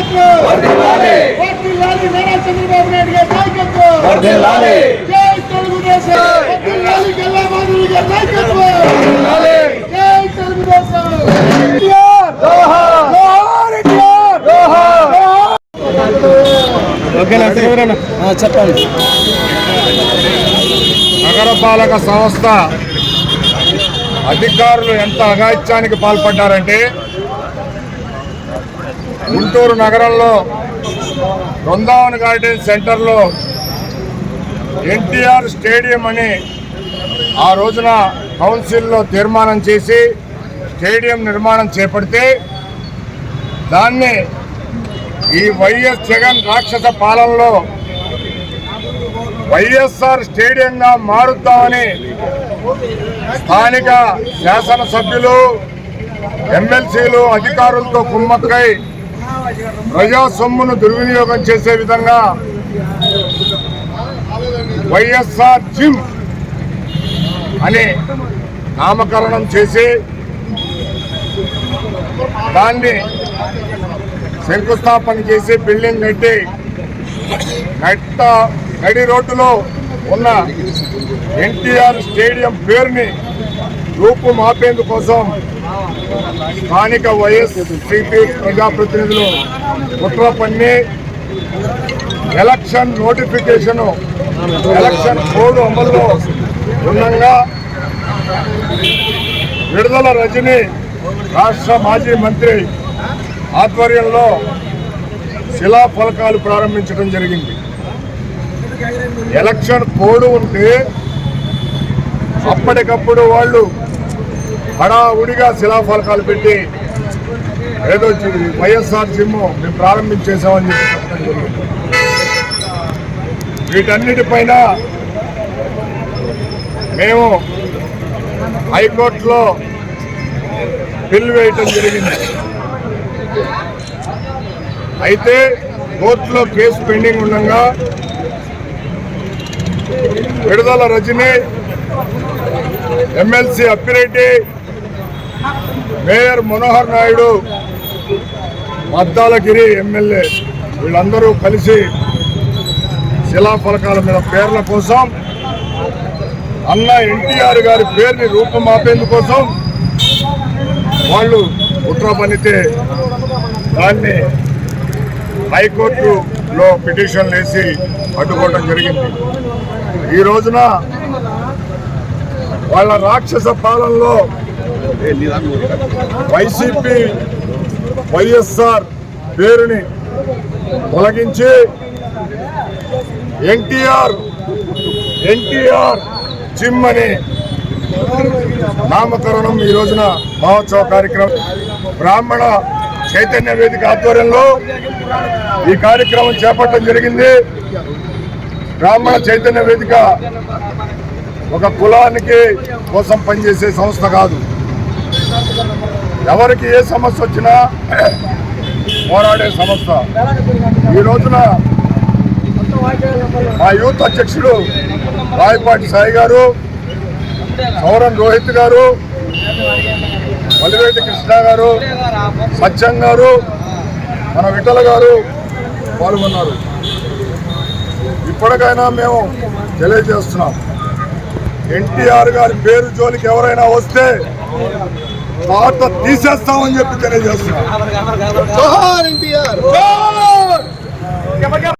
నాయకత్వం వర్ధిల్లాలి నారా చంద్రబాబు నాయుడు గారి నాయకత్వం వర్ధిల్లాలి జై తెలుగుదేశం వర్ధిల్లాలి గల్లా మాధవి గారి నాయకత్వం వర్ధిల్లాలి జై తెలుగుదేశం జోహార్ జోహార్ జోహార్ ఓకేనా చెప్పండి. నగరపాలక సంస్థ అధికారులు ఎంత అఘాయిత్యానికి పాల్పడ్డారంటే గుంటూరు నగరంలో బృందావన్ గార్డెన్ సెంటర్లో ఎన్టీఆర్ స్టేడియం అని ఆ రోజున కౌన్సిల్లో తీర్మానం చేసి స్టేడియం నిర్మాణం చేపడితే దాన్ని ఈ వైఎస్ జగన్ రాక్షస పాలనలో వైఎస్ఆర్ స్టేడియంగా మారుద్దామని స్థానిక శాసనసభ్యులు ఎమ్మెల్సీలు అధికారులతో కుమ్మక్కై ప్రజా సొమ్మును దుర్వినియోగం చేసే విధంగా వైఎస్ఆర్ జిమ్ అని నామకరణం చేసి దాన్ని శంకుస్థాపన చేసి బిల్డింగ్ కట్టి నడి రోడ్డులో ఉన్న ఎన్టీఆర్ స్టేడియం పేరుని రూపుమాపేందుకోసం స్థానిక వైఎస్సీపీ ప్రజాప్రతినిధులు కుట్ర పన్ని ఎలక్షన్ నోటిఫికేషను ఎలక్షన్ కోడ్ అమల్లో ఉండగా విడుదల రజని రాష్ట్ర మాజీ మంత్రి ఆధ్వర్యంలో శిలాఫలకాలు ప్రారంభించడం జరిగింది. ఎలక్షన్ కోడ్ ఉంటే అప్పటికప్పుడు వాళ్ళు హడావుడిగా శిలాఫలకాలు పెట్టి ఏదో వైఎస్ఆర్ జిమ్ మేము ప్రారంభించేసామని చెప్పి చెప్పడం జరిగింది. వీటన్నిటిపైన మేము హైకోర్టులో బిల్ వేయటం జరిగింది. అయితే కోర్టులో కేసు పెండింగ్ ఉండగా విడుదల Rajini, MLC Appireddy, mayor Manohar Naidu, Maddalagiri MLA వీళ్ళందరూ కలిసి శిలాఫలకాల మీద పేర్ల కోసం అన్న ఎన్టీఆర్ గారి పేరుని రూపుమాపేందుకోసం వాళ్ళు కుట్ర పన్నితే దాన్ని హైకోర్టులో పిటిషన్ వేసి అడ్డుకోవడం జరిగింది. ఈ రోజున వాళ్ళ రాక్షస పాలనలో వైసీపీ వైఎస్ఆర్ పేరుని తొలగించి ఎన్టీఆర్ జిమ్ అని నామకరణం ఈ రోజున మహోత్సవ కార్యక్రమం బ్రాహ్మణ చైతన్య వేదిక ఆధ్వర్యంలో ఈ కార్యక్రమం చేపట్టడం జరిగింది. బ్రాహ్మణ చైతన్య వేదిక ఒక కులానికి కోసం పనిచేసే సంస్థ కాదు. ఎవరికి ఏ సమస్య వచ్చినా పోరాడే సంస్థ. ఈ రోజున మా యూత్ అధ్యక్షుడు రాయపాటి సాయి గారు, సౌరన్ రోహిత్ గారు, మలివేటి కృష్ణ గారు, సత్యం గారు, మన విఠల గారు పాల్గొన్నారు. ఇప్పటికైనా మేము తెలియజేస్తున్నాం, ఎన్టీఆర్ గారి పేరు జోలికి ఎవరైనా వస్తే తాట తీసేస్తామని చెప్పి తెలియజేస్తున్నాం.